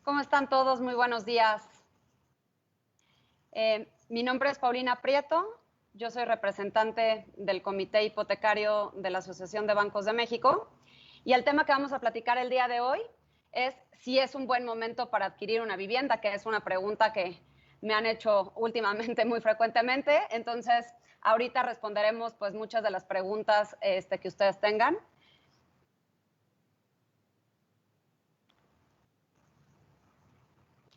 ¿Cómo están todos? Muy buenos días. Mi nombre es Paulina Prieto, yo soy representante del Comité Hipotecario de la Asociación de Bancos de México y el tema que vamos a platicar el día de hoy es si es un buen momento para adquirir una vivienda, que es una pregunta que me han hecho últimamente muy frecuentemente. Entonces, ahorita responderemos pues muchas de las preguntas que ustedes tengan.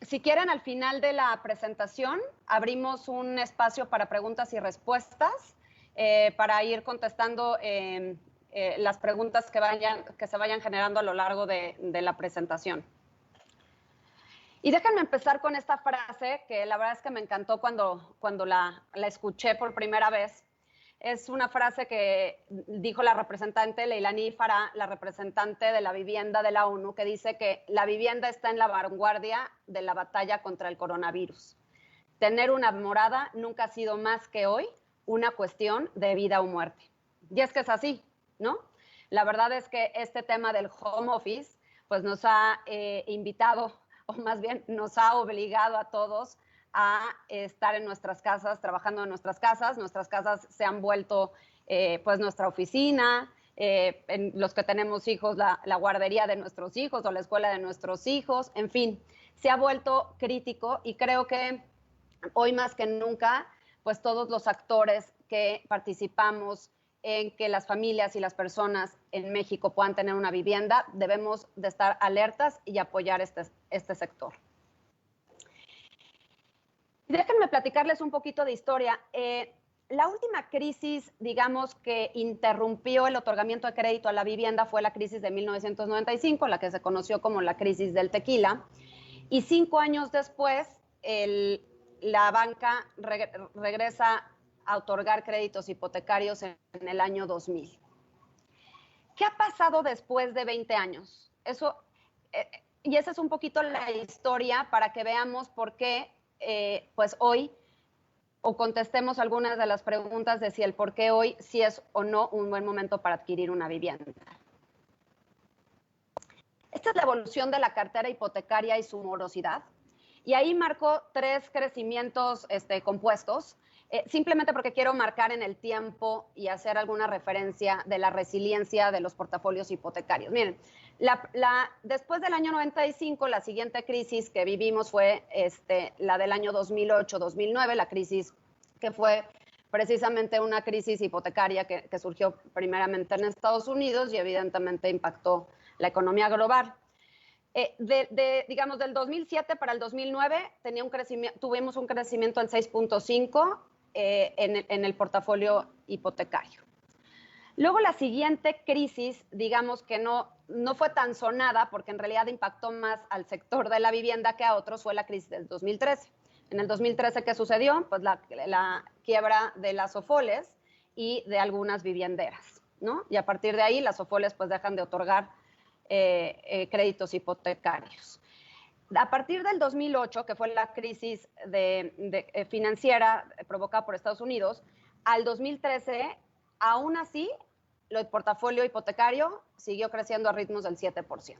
Si quieren, al final de la presentación abrimos un espacio para preguntas y respuestas para ir contestando las preguntas que se vayan generando a lo largo de la presentación. Y déjenme empezar con esta frase que la verdad es que me encantó cuando la escuché por primera vez. Es una frase que dijo la representante Leilani Farah, la representante de la vivienda de la ONU, que dice que la vivienda está en la vanguardia de la batalla contra el coronavirus. Tener una morada nunca ha sido más que hoy una cuestión de vida o muerte. Y es que es así, ¿no? La verdad es que este tema del home office pues nos ha invitado, o más bien nos ha obligado a todos a estar en nuestras casas, trabajando en nuestras casas. Nuestras casas se han vuelto pues nuestra oficina, en los que tenemos hijos, la guardería de nuestros hijos o la escuela de nuestros hijos, en fin, se ha vuelto crítico y creo que hoy más que nunca, pues todos los actores que participamos en que las familias y las personas en México puedan tener una vivienda, debemos de estar alertas y apoyar este sector. Déjenme platicarles un poquito de historia. La última crisis, digamos, que interrumpió el otorgamiento de crédito a la vivienda fue la crisis de 1995, la que se conoció como la crisis del tequila. Y 5 años después, la banca regresa a otorgar créditos hipotecarios en el año 2000. ¿Qué ha pasado después de 20 años? Y esa es un poquito la historia para que veamos por qué pues hoy, o contestemos algunas de las preguntas de si el por qué hoy, si es o no un buen momento para adquirir una vivienda. Esta es la evolución de la cartera hipotecaria y su morosidad. Y ahí marco 3 crecimientos compuestos, simplemente porque quiero marcar en el tiempo y hacer alguna referencia de la resiliencia de los portafolios hipotecarios. Miren, después del año 95, la siguiente crisis que vivimos fue la del año 2008-2009, la crisis que fue precisamente una crisis hipotecaria que surgió primeramente en Estados Unidos y evidentemente impactó la economía global. Digamos, del 2007 para el 2009 tuvimos un crecimiento del 6.5 en el portafolio hipotecario. Luego la siguiente crisis, digamos que no fue tan sonada porque en realidad impactó más al sector de la vivienda que a otros, fue la crisis del 2013. En el 2013, ¿qué sucedió? Pues la quiebra de las SOFOLES y de algunas vivienderas, ¿no? Y a partir de ahí las SOFOLES pues dejan de otorgar créditos hipotecarios. A partir del 2008, que fue la crisis financiera provocada por Estados Unidos, al 2013, aún así, el portafolio hipotecario siguió creciendo a ritmos del 7%.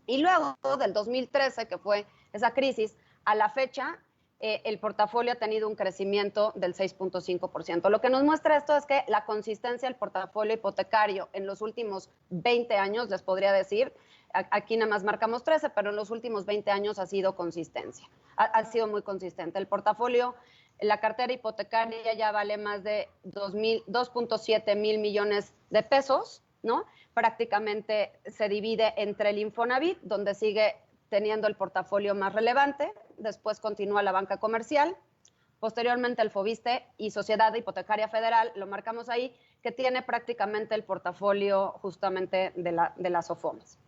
Y luego, del 2013, que fue esa crisis, a la fecha, el portafolio ha tenido un crecimiento del 6.5%. Lo que nos muestra esto es que la consistencia del portafolio hipotecario en los últimos 20 años, les podría decir, aquí nada más marcamos 13, pero en los últimos 20 años ha sido consistencia, ha sido muy consistente. El portafolio, la cartera hipotecaria ya vale más de 2.7 mil millones de pesos, ¿no? Prácticamente se divide entre el Infonavit, donde sigue teniendo el portafolio más relevante, después continúa la banca comercial, posteriormente el Fobiste y Sociedad Hipotecaria Federal, lo marcamos ahí, que tiene prácticamente el portafolio justamente de las SOFOMES.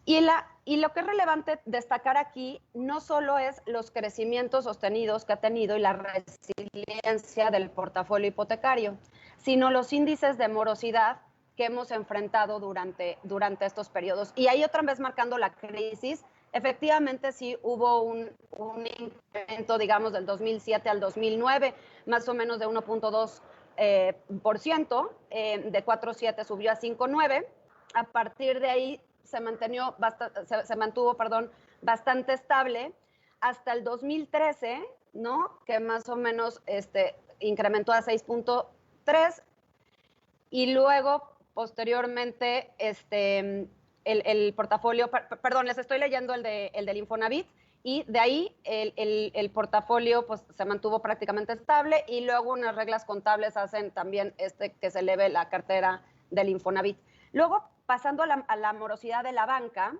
Y lo que es relevante destacar aquí no solo es los crecimientos sostenidos que ha tenido y la resiliencia del portafolio hipotecario, sino los índices de morosidad que hemos enfrentado durante estos periodos. Y ahí otra vez marcando la crisis, efectivamente sí hubo un incremento, digamos, del 2007 al 2009, más o menos de 1.2%, de 4.7 subió a 5.9. A partir de ahí se mantuvo, perdón, bastante estable hasta el 2013, ¿no? Que más o menos incrementó a 6.3 y luego, posteriormente, el portafolio, perdón, les estoy leyendo el del Infonavit, y de ahí el portafolio pues, se mantuvo prácticamente estable y luego unas reglas contables hacen también que se eleve la cartera del Infonavit. Luego, pasando a la morosidad de la banca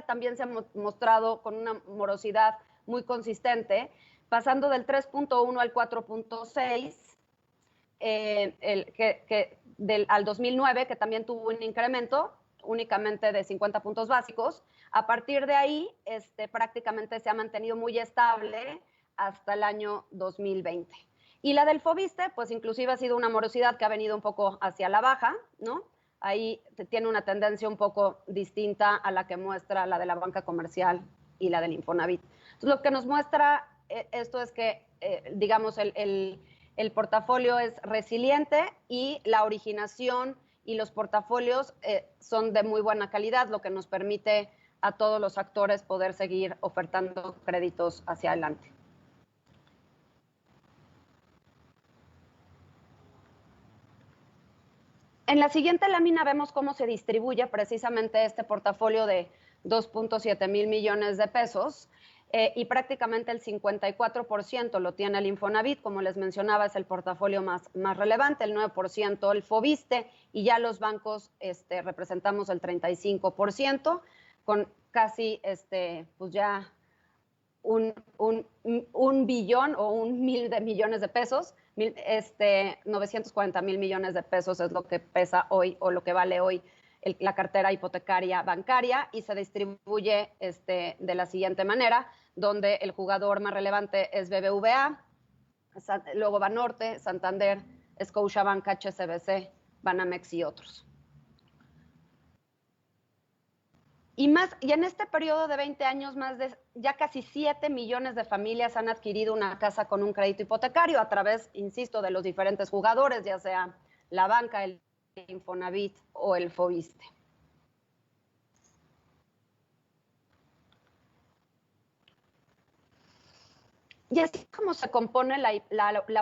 también se ha mostrado con una morosidad muy consistente, pasando del 3.1 al 4.6, al 2009, que también tuvo un incremento únicamente de 50 puntos básicos. A partir de ahí, prácticamente se ha mantenido muy estable hasta el año 2020. Y la del Fobiste, pues inclusive ha sido una morosidad que ha venido un poco hacia la baja, ¿no? Ahí tiene una tendencia un poco distinta a la que muestra la de la banca comercial y la del Infonavit. Entonces, lo que nos muestra esto es que, digamos, el portafolio es resiliente y la originación y los portafolios son de muy buena calidad, lo que nos permite a todos los actores poder seguir ofertando créditos hacia adelante. En la siguiente lámina vemos cómo se distribuye precisamente este portafolio de 2.7 mil millones de pesos y prácticamente el 54% lo tiene el Infonavit, como les mencionaba, es el portafolio más relevante, el 9% el Fobiste, y ya los bancos representamos el 35%, con casi pues ya un billón o 1.000 de millones de pesos, 940 mil millones de pesos es lo que pesa hoy o lo que vale hoy la cartera hipotecaria bancaria, y se distribuye de la siguiente manera, donde el jugador más relevante es BBVA, luego Banorte, Santander, Scotiabank, HSBC, Banamex y otros. Y en este periodo de 20 años, ya casi 7 millones de familias han adquirido una casa con un crédito hipotecario a través, insisto, de los diferentes jugadores, ya sea la banca, el Infonavit o el Fobiste. Y así como se compone la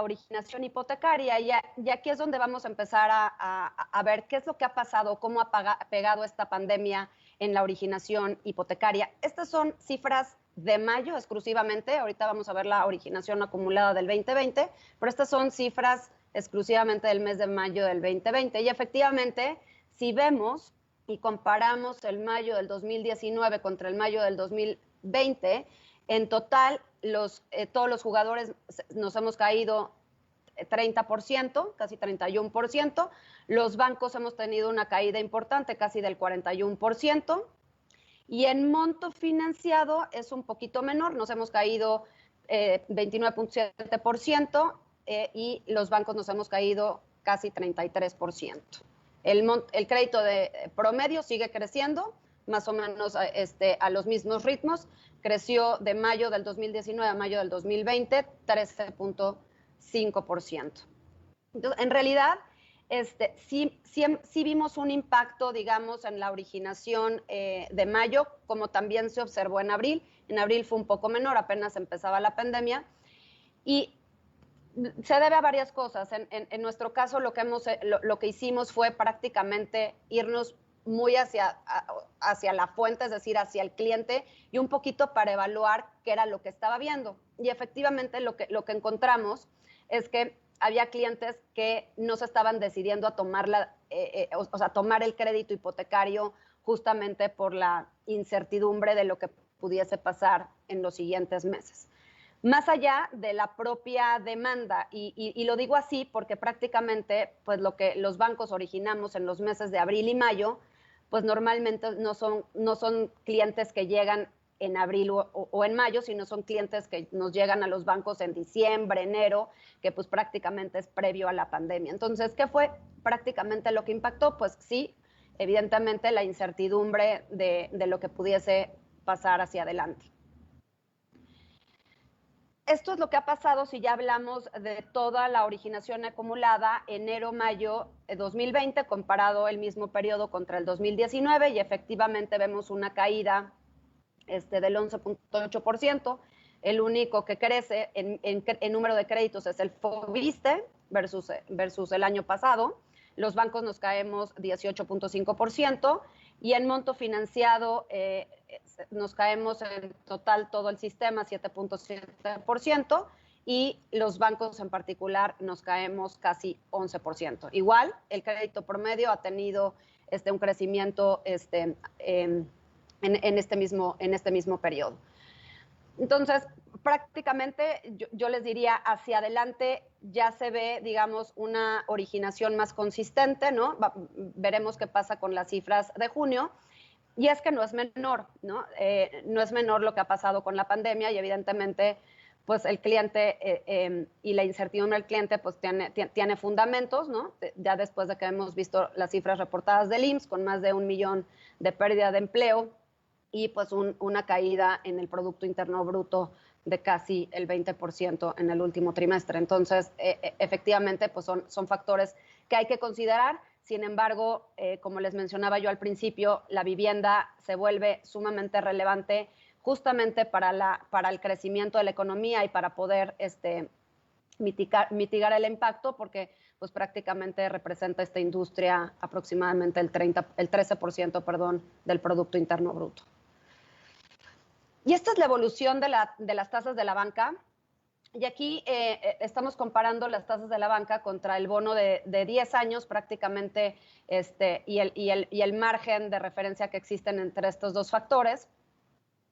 originación hipotecaria, y aquí es donde vamos a empezar a ver qué es lo que ha pasado, cómo ha pegado esta pandemia en la originación hipotecaria. Estas son cifras de mayo exclusivamente, ahorita vamos a ver la originación acumulada del 2020, pero estas son cifras exclusivamente del mes de mayo del 2020. Y efectivamente, si vemos y comparamos el mayo del 2019 contra el mayo del 2020, en total todos los jugadores nos hemos caído 30%, casi 31%. Los bancos hemos tenido una caída importante, casi del 41%. Y en monto financiado es un poquito menor, nos hemos caído 29.7% y los bancos nos hemos caído casi 33%. El crédito de promedio sigue creciendo, más o menos a los mismos ritmos. Creció de mayo del 2019 a mayo del 2020, 13.5%. Entonces, en realidad, sí vimos un impacto, digamos, en la originación de mayo, como también se observó en abril. En abril fue un poco menor, apenas empezaba la pandemia. Y se debe a varias cosas. En nuestro caso, lo que hicimos fue prácticamente irnos muy hacia la fuente, es decir, hacia el cliente, y un poquito para evaluar qué era lo que estaba viendo. Y efectivamente lo que encontramos es que había clientes que no se estaban decidiendo a tomar tomar el crédito hipotecario justamente por la incertidumbre de lo que pudiese pasar en los siguientes meses. Más allá de la propia demanda, y lo digo así porque prácticamente pues lo que los bancos originamos en los meses de abril y mayo, pues normalmente no son clientes que llegan en abril o en mayo, sino son clientes que nos llegan a los bancos en diciembre, enero, que pues prácticamente es previo a la pandemia. Entonces, ¿qué fue prácticamente lo que impactó? Pues sí, evidentemente la incertidumbre de lo que pudiese pasar hacia adelante. Esto es lo que ha pasado si ya hablamos de toda la originación acumulada enero-mayo de 2020 comparado el mismo periodo contra el 2019 y efectivamente vemos una caída del 11.8%. El único que crece en número de créditos es el FOBISTE versus el año pasado. Los bancos nos caemos 18.5% y en monto financiado nos caemos en total todo el sistema 7.7% y los bancos en particular nos caemos casi 11%. Igual, el crédito promedio ha tenido un crecimiento en este mismo periodo. Entonces, prácticamente yo les diría hacia adelante ya se ve, digamos, una originación más consistente, ¿no? Veremos qué pasa con las cifras de junio. Y es que no es menor, ¿no? No es menor lo que ha pasado con la pandemia y evidentemente pues el cliente y la incertidumbre del cliente pues tiene fundamentos, ¿no? Ya después de que hemos visto las cifras reportadas del IMSS con más de 1 millón de pérdida de empleo y pues una caída en el Producto Interno Bruto de casi el 20% en el último trimestre. Entonces, efectivamente, pues son factores que hay que considerar. Sin embargo, como les mencionaba yo al principio, la vivienda se vuelve sumamente relevante justamente para el crecimiento de la economía y para poder mitigar el impacto, porque pues prácticamente representa esta industria aproximadamente el 13%, del Producto Interno Bruto. Y esta es la evolución de las tasas de la banca. Y aquí estamos comparando las tasas de la banca contra el bono de 10 años prácticamente y el margen de referencia que existen entre estos dos factores.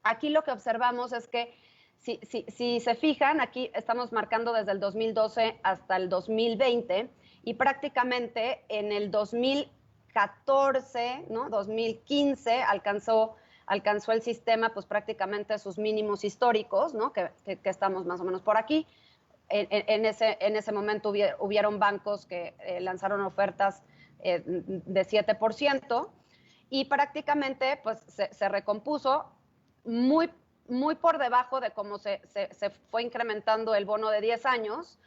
Aquí lo que observamos es que si se fijan, aquí estamos marcando desde el 2012 hasta el 2020 y prácticamente en el 2014, ¿no? 2015 alcanzó el sistema pues prácticamente sus mínimos históricos, ¿no? que estamos más o menos por aquí. En ese momento hubieron bancos que lanzaron ofertas de 7% y prácticamente pues se recompuso muy por debajo de cómo se fue incrementando el bono de 10 años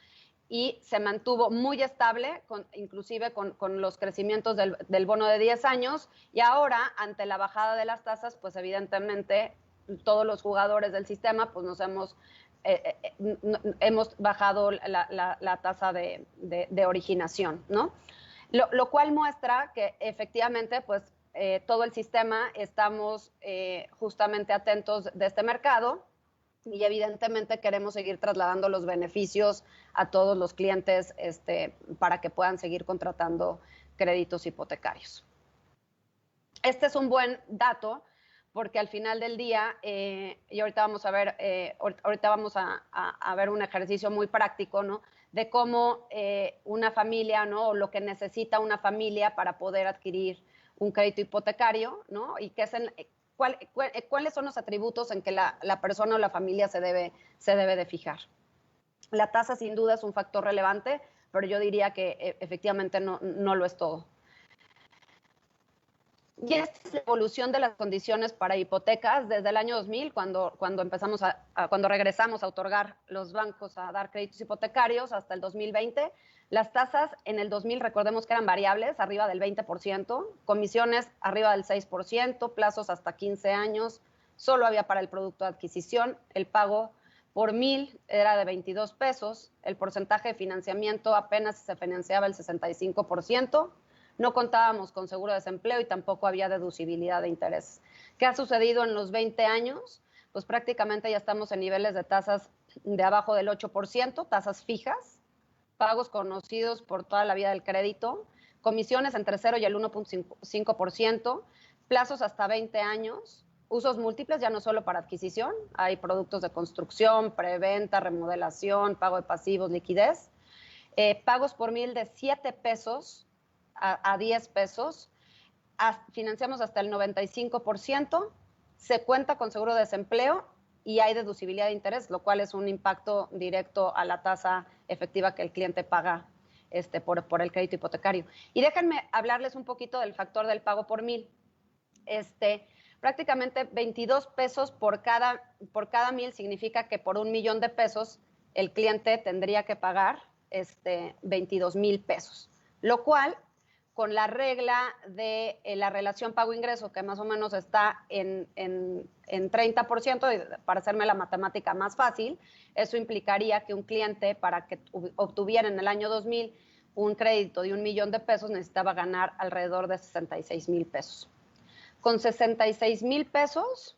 y se mantuvo muy estable, inclusive con los crecimientos del bono de 10 años, y ahora, ante la bajada de las tasas, pues evidentemente todos los jugadores del sistema pues nos hemos bajado la tasa de originación, ¿no? Lo cual muestra que efectivamente pues todo el sistema estamos justamente atentos de este mercado y evidentemente queremos seguir trasladando los beneficios a todos los clientes para que puedan seguir contratando créditos hipotecarios. Este es un buen dato porque al final del día, y ahorita vamos a ver, ver un ejercicio muy práctico, ¿no? De cómo una familia, ¿no? O lo que necesita una familia para poder adquirir un crédito hipotecario, ¿no? Y cuáles son los atributos en que la persona o la familia se debe de fijar. La tasa sin duda es un factor relevante, pero yo diría que efectivamente no lo es todo. Y esta es la evolución de las condiciones para hipotecas desde el año 2000, cuando regresamos a otorgar los bancos a dar créditos hipotecarios, hasta el 2020. Las tasas en el 2000, recordemos que eran variables, arriba del 20%, comisiones arriba del 6%, plazos hasta 15 años, solo había para el producto de adquisición, el pago por 1,000 era de 22 pesos, el porcentaje de financiamiento apenas se financiaba el 65%, no contábamos con seguro de desempleo y tampoco había deducibilidad de interés. ¿Qué ha sucedido en los 20 años? Pues prácticamente ya estamos en niveles de tasas de abajo del 8%, tasas fijas, pagos conocidos por toda la vida del crédito, comisiones entre 0 y el 1.5%, plazos hasta 20 años, usos múltiples, ya no solo para adquisición, hay productos de construcción, preventa, remodelación, pago de pasivos, liquidez, pagos por 1,000 de 7 pesos a 10 pesos, financiamos hasta el 95%, se cuenta con seguro de desempleo y hay deducibilidad de interés, lo cual es un impacto directo a la tasa efectiva que el cliente paga por el crédito hipotecario. Y déjenme hablarles un poquito del factor del pago por 1,000. prácticamente 22 pesos por cada 1,000 significa que por 1,000,000 de pesos el cliente tendría que pagar 22,000 pesos, lo cual con la regla de la relación pago-ingreso, que más o menos está en 30%, para hacerme la matemática más fácil, eso implicaría que un cliente, para que obtuviera en el año 2000 un crédito de 1,000,000 de pesos, necesitaba ganar alrededor de 66,000 pesos. Con 66,000 pesos,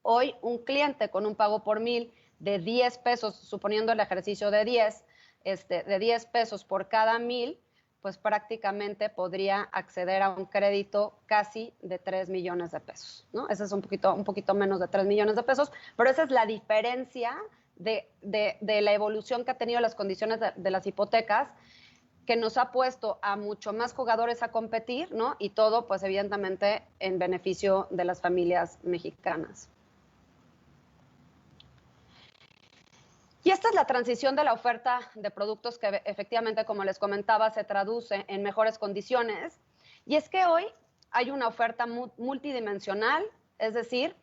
hoy un cliente con un pago por 1,000 de 10 pesos, suponiendo el ejercicio de 10, de 10 pesos por cada 1,000, pues prácticamente podría acceder a un crédito casi de 3 millones de pesos, ¿no? Ese es un poquito menos de 3 millones de pesos, pero esa es la diferencia de la evolución que ha tenido las condiciones de las hipotecas, que nos ha puesto a mucho más jugadores a competir, ¿no? Y todo, pues evidentemente, en beneficio de las familias mexicanas. Y esta es la transición de la oferta de productos que efectivamente, como les comentaba, se traduce en mejores condiciones. Y es que hoy hay una oferta multidimensional, es decir,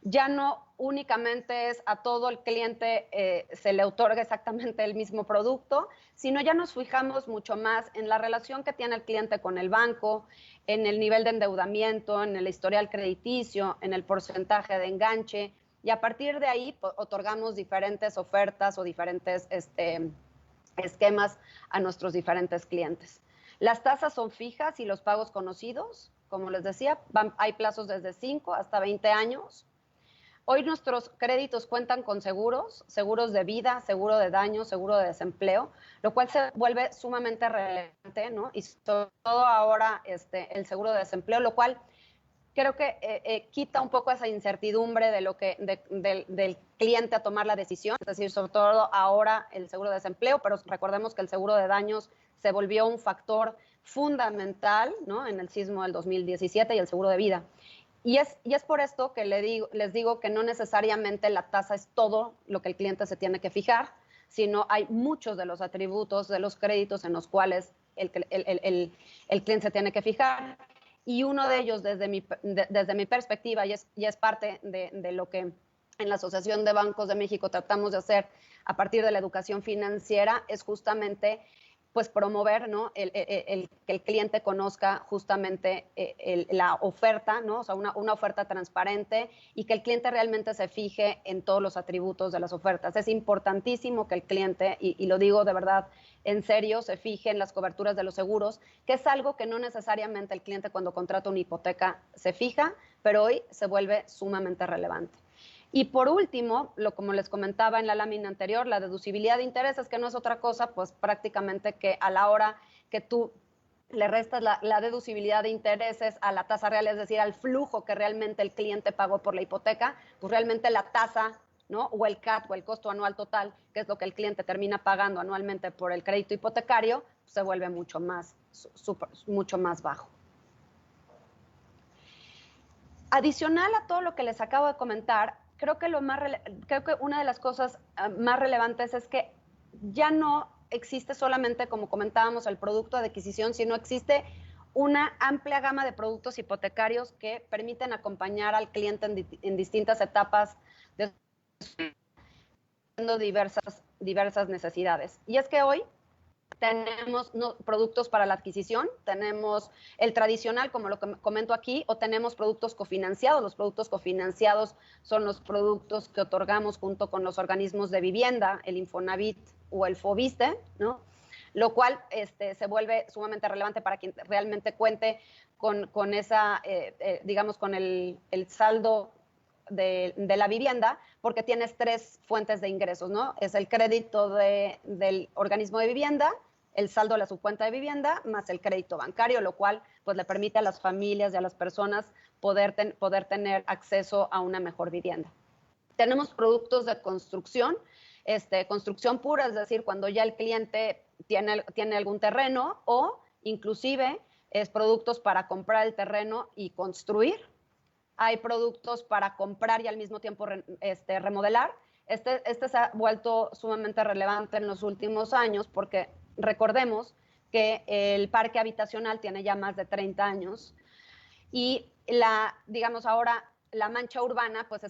ya no únicamente es a todo el cliente se le otorga exactamente el mismo producto, sino ya nos fijamos mucho más en la relación que tiene el cliente con el banco, en el nivel de endeudamiento, en el historial crediticio, en el porcentaje de enganche, y a partir de ahí otorgamos diferentes ofertas o diferentes esquemas a nuestros diferentes clientes. Las tasas son fijas y los pagos conocidos, como les decía, hay plazos desde 5 hasta 20 años. Hoy nuestros créditos cuentan con seguros de vida, seguro de daño, seguro de desempleo, lo cual se vuelve sumamente relevante, ¿no? Y sobre todo ahora el seguro de desempleo, lo cual creo que quita un poco esa incertidumbre del cliente a tomar la decisión, es decir, sobre todo ahora el seguro de desempleo, pero recordemos que el seguro de daños se volvió un factor fundamental, ¿no? En el sismo del 2017 y el seguro de vida. Y es por esto que les digo que no necesariamente la tasa es todo lo que el cliente se tiene que fijar, sino hay muchos de los atributos de los créditos en los cuales el cliente se tiene que fijar. Y uno de ellos, desde mi perspectiva, y es parte de lo que en la Asociación de Bancos de México tratamos de hacer a partir de la educación financiera, es justamente pues promover, ¿no? Que el cliente conozca justamente la oferta, ¿no? O sea, una oferta transparente, y que el cliente realmente se fije en todos los atributos de las ofertas. Es importantísimo que el cliente, y lo digo de verdad en serio, se fije en las coberturas de los seguros, que es algo que no necesariamente el cliente cuando contrata una hipoteca se fija, pero hoy se vuelve sumamente relevante. Y por último, como les comentaba en la lámina anterior, la deducibilidad de intereses, que no es otra cosa, pues prácticamente que a la hora que tú le restas la deducibilidad de intereses a la tasa real, es decir, al flujo que realmente el cliente pagó por la hipoteca, pues realmente la tasa, ¿no? O el CAT, o el costo anual total, que es lo que el cliente termina pagando anualmente por el crédito hipotecario, pues se vuelve mucho más bajo. Adicional a todo lo que les acabo de comentar, creo que una de las cosas más relevantes es que ya no existe solamente, como comentábamos, el producto de adquisición, sino existe una amplia gama de productos hipotecarios que permiten acompañar al cliente en distintas etapas de diversas necesidades. Y es que hoy tenemos productos para la adquisición, tenemos el tradicional, como lo que comento aquí, o tenemos productos cofinanciados. Los productos cofinanciados son los productos que otorgamos junto con los organismos de vivienda, el Infonavit o el Foviste, ¿no? Lo cual se vuelve sumamente relevante para quien realmente cuente con esa, digamos, con el saldo de la vivienda, porque tienes 3 fuentes de ingresos, ¿no? Es el crédito del organismo de vivienda, el saldo de la subcuenta de vivienda, más el crédito bancario, lo cual pues le permite a las familias y a las personas poder tener acceso a una mejor vivienda. Tenemos productos de construcción pura, es decir, cuando ya el cliente tiene algún terreno, o inclusive productos para comprar el terreno y construir. Hay productos para comprar y al mismo tiempo remodelar. Este se ha vuelto sumamente relevante en los últimos años, porque recordemos que el parque habitacional tiene ya más de 30 años y digamos ahora la mancha urbana pues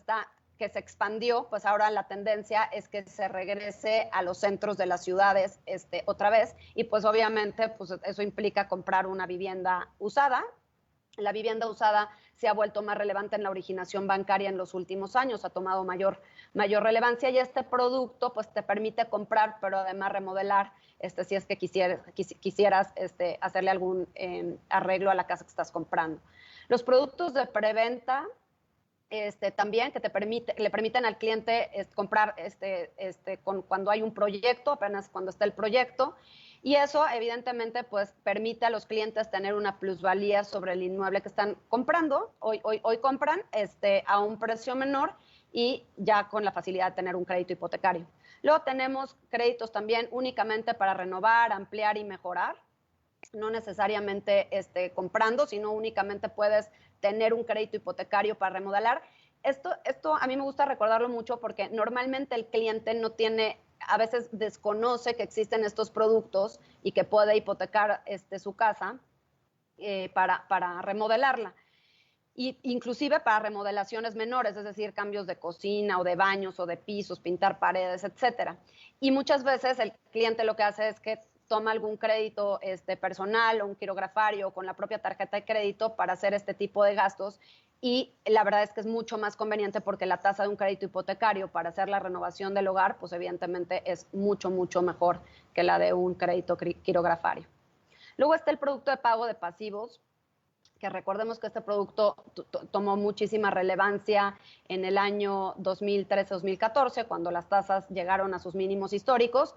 que se expandió, pues ahora la tendencia es que se regrese a los centros de las ciudades otra vez, y pues obviamente pues eso implica comprar una vivienda usada. La vivienda usada se ha vuelto más relevante en la originación bancaria en los últimos años, ha tomado mayor relevancia, y este producto pues te permite comprar, pero además remodelar, si es que quisieras hacerle algún arreglo a la casa que estás comprando. Los productos de preventa también que le permiten al cliente comprar cuando hay un proyecto, apenas cuando está el proyecto, y eso evidentemente pues permite a los clientes tener una plusvalía sobre el inmueble que están comprando. Hoy compran a un precio menor y ya con la facilidad de tener un crédito hipotecario. Luego tenemos créditos también únicamente para renovar, ampliar y mejorar, no necesariamente comprando, sino únicamente puedes tener un crédito hipotecario para remodelar. Esto a mí me gusta recordarlo mucho porque normalmente el cliente no tiene, a veces desconoce que existen estos productos y que puede hipotecar su casa para remodelarla. Y inclusive para remodelaciones menores, es decir, cambios de cocina o de baños o de pisos, pintar paredes, etcétera. Y muchas veces el cliente lo que hace es que toma algún crédito personal o un quirografario con la propia tarjeta de crédito para hacer este tipo de gastos, y la verdad es que es mucho más conveniente porque la tasa de un crédito hipotecario para hacer la renovación del hogar pues evidentemente es mucho mejor que la de un crédito quirografario. Luego está el producto de pago de pasivos, que recordemos que este producto tomó muchísima relevancia en el año 2013-2014, cuando las tasas llegaron a sus mínimos históricos.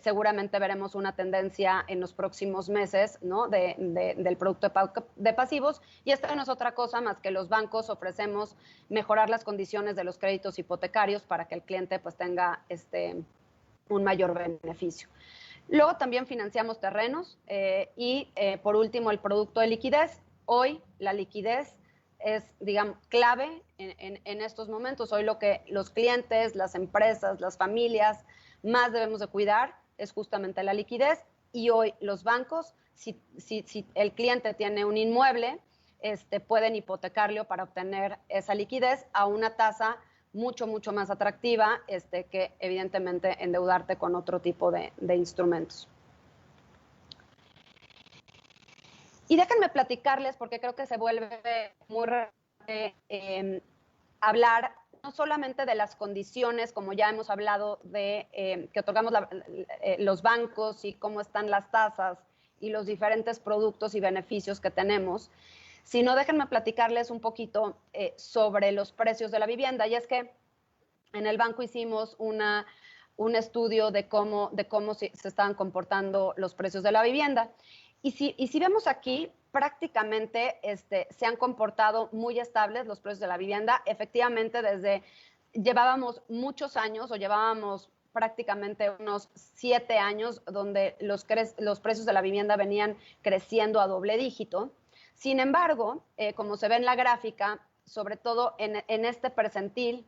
Seguramente veremos una tendencia en los próximos meses, ¿no? del producto de pago de pasivos, y esto no es otra cosa más que los bancos ofrecemos mejorar las condiciones de los créditos hipotecarios para que el cliente pues tenga un mayor beneficio. Luego también financiamos terrenos y por último el producto de liquidez. Hoy la liquidez es, digamos, clave en estos momentos. Hoy lo que los clientes, las empresas, las familias más debemos de cuidar es justamente la liquidez, y hoy los bancos, si el cliente tiene un inmueble, pueden hipotecarlo para obtener esa liquidez a una tasa mucho más atractiva que evidentemente endeudarte con otro tipo de instrumentos. Y déjenme platicarles, porque creo que se vuelve muy relevante hablar no solamente de las condiciones, como ya hemos hablado, de que otorgamos los bancos y cómo están las tasas y los diferentes productos y beneficios que tenemos, sino déjenme platicarles un poquito sobre los precios de la vivienda. Y es que en el banco hicimos un estudio de cómo se estaban comportando los precios de la vivienda. Y si vemos aquí, prácticamente se han comportado muy estables los precios de la vivienda. Efectivamente, llevábamos muchos años, o llevábamos prácticamente unos 7 años, donde los precios de la vivienda venían creciendo a doble dígito. Sin embargo, como se ve en la gráfica, sobre todo en este percentil,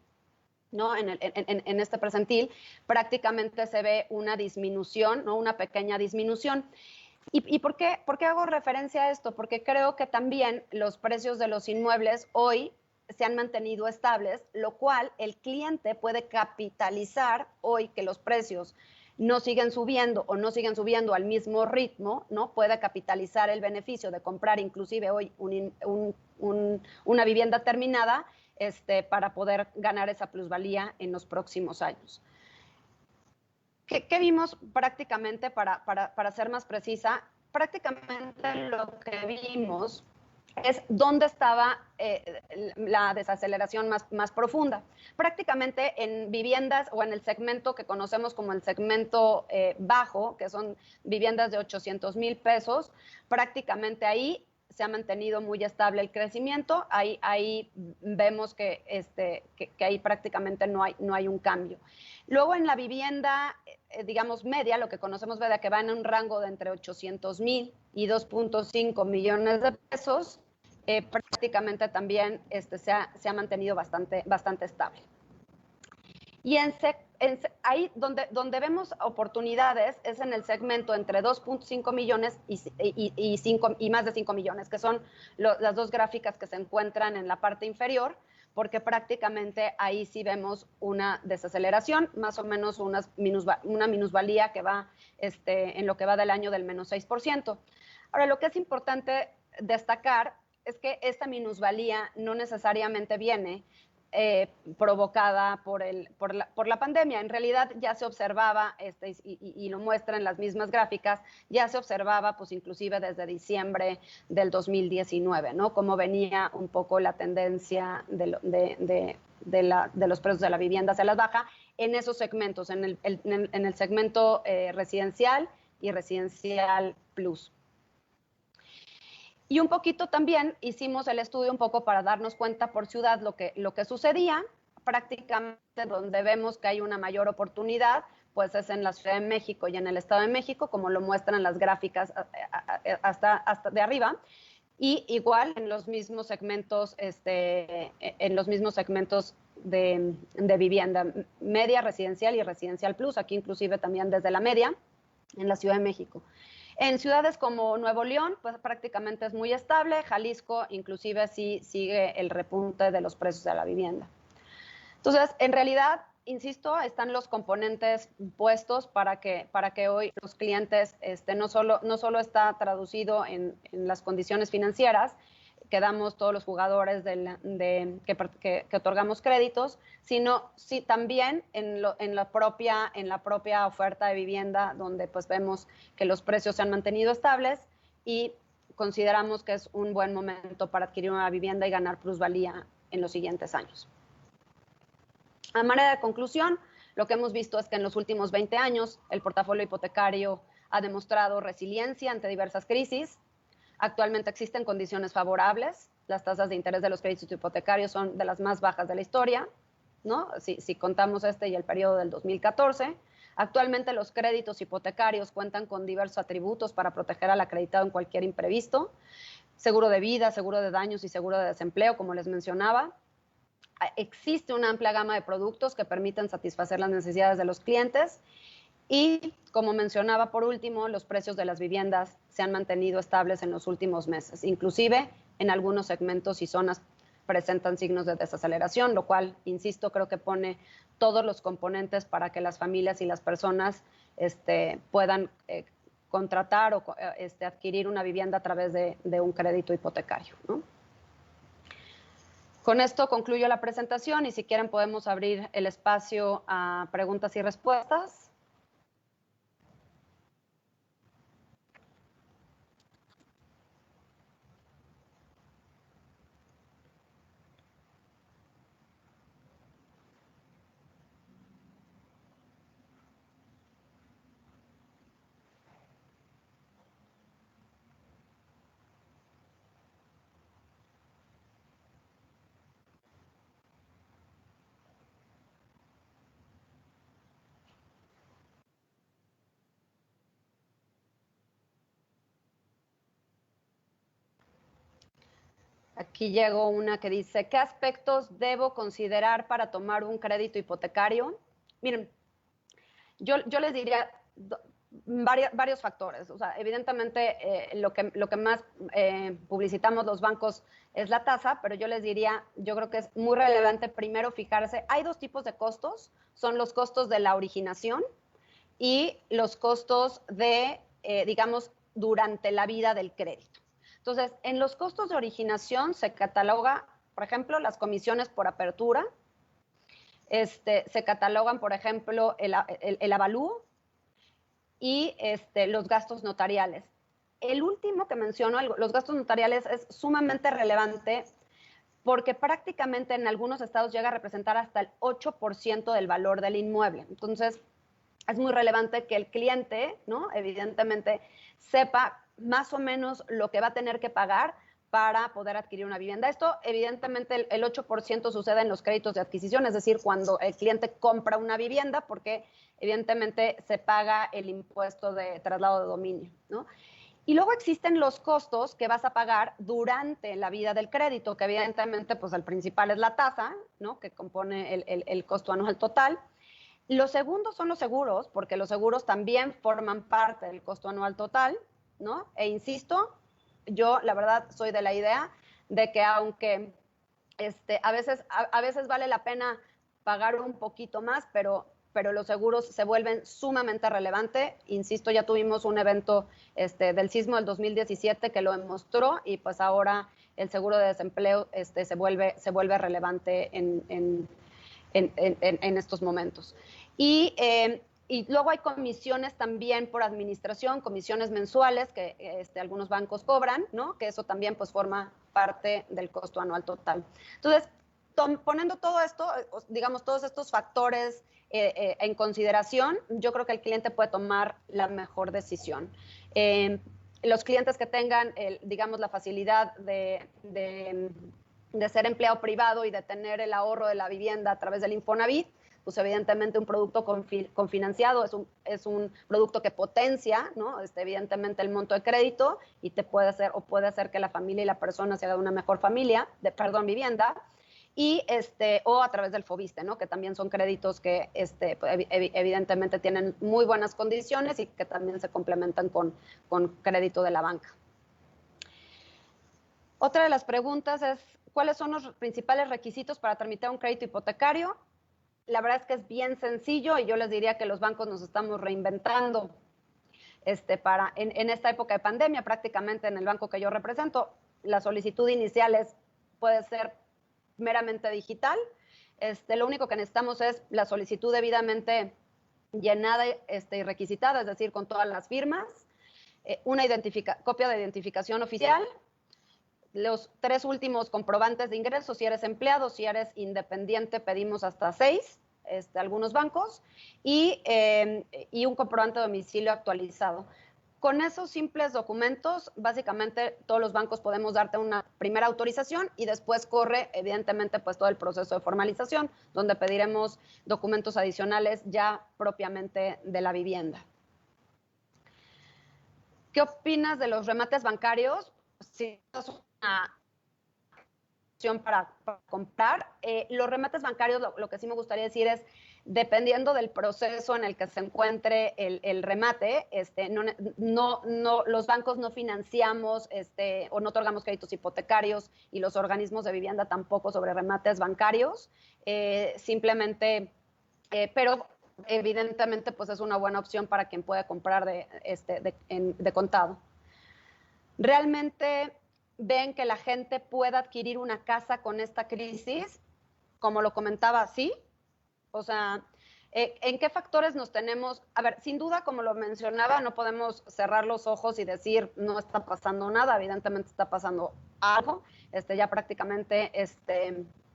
¿no? En este percentil prácticamente se ve una disminución, ¿no? Una pequeña disminución. ¿Y por qué hago referencia a esto? Porque creo que también los precios de los inmuebles hoy se han mantenido estables, lo cual el cliente puede capitalizar hoy que los precios no siguen subiendo o no siguen subiendo al mismo ritmo, ¿no? Puede capitalizar el beneficio de comprar inclusive hoy una vivienda terminada para poder ganar esa plusvalía en los próximos años. ¿Qué vimos prácticamente, para ser más precisa? Prácticamente lo que vimos es dónde estaba la desaceleración más profunda. Prácticamente en viviendas o en el segmento que conocemos como el segmento bajo, que son viviendas de 800,000 pesos, prácticamente ahí se ha mantenido muy estable el crecimiento. Ahí vemos que ahí prácticamente no hay un cambio. Luego en la vivienda, digamos, media, lo que conocemos media, que va en un rango de entre 800,000 y 2.5 millones de pesos, prácticamente también se ha mantenido bastante estable. Y ahí donde vemos oportunidades es en el segmento entre 2.5 millones y más de 5 millones, que son las dos gráficas que se encuentran en la parte inferior, porque prácticamente ahí sí vemos una desaceleración, más o menos una minusvalía que va en lo que va del año del menos 6%. Ahora, lo que es importante destacar es que esta minusvalía no necesariamente viene provocada por la pandemia. En realidad ya se observaba, y lo muestra en las mismas gráficas, ya se observaba pues inclusive desde diciembre del 2019, ¿no? Cómo venía un poco la tendencia de los precios de la vivienda hacia la baja en esos segmentos, en el segmento residencial y residencial plus. Y un poquito también hicimos el estudio un poco para darnos cuenta por ciudad lo que sucedía. Prácticamente donde vemos que hay una mayor oportunidad, pues es en la Ciudad de México y en el Estado de México, como lo muestran las gráficas hasta de arriba. Y igual en los mismos segmentos, de vivienda, media, residencial y residencial plus, aquí inclusive también desde la media, en la Ciudad de México. En ciudades como Nuevo León, pues prácticamente es muy estable. Jalisco, inclusive, sí sigue el repunte de los precios de la vivienda. Entonces, en realidad, insisto, están los componentes puestos para que hoy los clientes, no solo está traducido en las condiciones financieras que damos todos los jugadores que otorgamos créditos, sino sí, también en la propia oferta de vivienda, donde pues vemos que los precios se han mantenido estables y consideramos que es un buen momento para adquirir una vivienda y ganar plusvalía en los siguientes años. A manera de conclusión, lo que hemos visto es que en los últimos 20 años el portafolio hipotecario ha demostrado resiliencia ante diversas crisis. Actualmente existen condiciones favorables. Las tasas de interés de los créditos hipotecarios son de las más bajas de la historia, ¿no? Si contamos y el periodo del 2014. Actualmente los créditos hipotecarios cuentan con diversos atributos para proteger al acreditado en cualquier imprevisto. Seguro de vida, seguro de daños y seguro de desempleo, como les mencionaba. Existe una amplia gama de productos que permiten satisfacer las necesidades de los clientes. Y, como mencionaba por último, los precios de las viviendas se han mantenido estables en los últimos meses. Inclusive, en algunos segmentos y zonas presentan signos de desaceleración, lo cual, insisto, creo que pone todos los componentes para que las familias y las personas puedan contratar o adquirir una vivienda a través de un crédito hipotecario, ¿no? Con esto concluyo la presentación y si quieren podemos abrir el espacio a preguntas y respuestas. Aquí llegó una que dice, ¿qué aspectos debo considerar para tomar un crédito hipotecario? Miren, yo les diría varios factores. O sea, evidentemente lo que más publicitamos los bancos es la tasa, pero yo les diría, yo creo que es muy relevante primero fijarse, hay dos tipos de costos, son los costos de la originación y los costos digamos, durante la vida del crédito. Entonces, en los costos de originación se cataloga, por ejemplo, las comisiones por apertura, se catalogan, por ejemplo, el avalúo y los gastos notariales. El último que menciono, los gastos notariales, es sumamente relevante porque prácticamente en algunos estados llega a representar hasta el 8% del valor del inmueble. Entonces, es muy relevante que el cliente, ¿no?, evidentemente, sepa más o menos lo que va a tener que pagar para poder adquirir una vivienda. Esto, evidentemente, el 8% sucede en los créditos de adquisición, es decir, cuando el cliente compra una vivienda, porque evidentemente se paga el impuesto de traslado de dominio, ¿no? Y luego existen los costos que vas a pagar durante la vida del crédito, que evidentemente, pues el principal es la tasa, ¿no?, que compone el costo anual total. Los segundos son los seguros, porque los seguros también forman parte del costo anual total, ¿no? E insisto, yo la verdad soy de la idea de que aunque a veces vale la pena pagar un poquito más, pero los seguros se vuelven sumamente relevantes. Insisto, ya tuvimos un evento del sismo del 2017 que lo demostró, y pues ahora el seguro de desempleo se vuelve relevante en estos momentos. Y luego hay comisiones también por administración, comisiones mensuales que algunos bancos cobran, ¿no? Que eso también pues forma parte del costo anual total. Entonces, poniendo todo esto, digamos, todos estos factores en consideración, yo creo que el cliente puede tomar la mejor decisión. Los clientes que tengan, digamos, la facilidad de ser empleado privado y de tener el ahorro de la vivienda a través del Infonavit, pues evidentemente un producto confinanciado es un producto que potencia, ¿no? Evidentemente el monto de crédito, y puede hacer que la familia y la persona se haga una mejor vivienda, y o a través del Fobiste, ¿no? Que también son créditos que evidentemente tienen muy buenas condiciones y que también se complementan con crédito de la banca. Otra de las preguntas es, ¿cuáles son los principales requisitos para tramitar un crédito hipotecario? La verdad es que es bien sencillo, y yo les diría que los bancos nos estamos reinventando en esta época de pandemia. Prácticamente en el banco que yo represento, la solicitud inicial puede ser meramente digital. Lo único que necesitamos es la solicitud debidamente llenada y requisitada, es decir, con todas las firmas, una copia de identificación oficial, los 3 últimos comprobantes de ingresos, si eres empleado, si eres independiente, pedimos hasta 6, algunos bancos, y un comprobante de domicilio actualizado. Con esos simples documentos, básicamente todos los bancos podemos darte una primera autorización, y después corre, evidentemente, pues todo el proceso de formalización, donde pediremos documentos adicionales ya propiamente de la vivienda. ¿Qué opinas de los remates bancarios? Si es una opción para comprar. Los remates bancarios, lo que sí me gustaría decir es, dependiendo del proceso en el que se encuentre el remate, los bancos no financiamos o no otorgamos créditos hipotecarios, y los organismos de vivienda tampoco, sobre remates bancarios. Simplemente, pero evidentemente pues es una buena opción para quien puede comprar de contado. ¿Realmente ven que la gente pueda adquirir una casa con esta crisis? Como lo comentaba, sí. O sea, ¿en qué factores nos tenemos? A ver, sin duda, como lo mencionaba, no podemos cerrar los ojos y decir no está pasando nada. Evidentemente está pasando algo. Ya prácticamente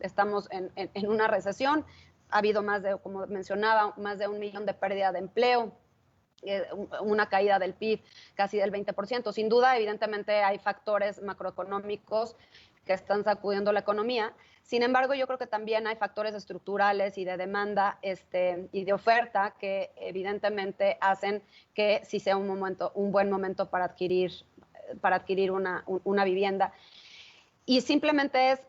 estamos en una recesión. Ha habido como mencionaba, más de 1 millón de pérdida de empleo, una caída del PIB casi del 20%. Sin duda, evidentemente hay factores macroeconómicos que están sacudiendo la economía. Sin embargo, yo creo que también hay factores estructurales y de demanda y de oferta que evidentemente hacen que sí sea un buen momento para adquirir una vivienda. Y simplemente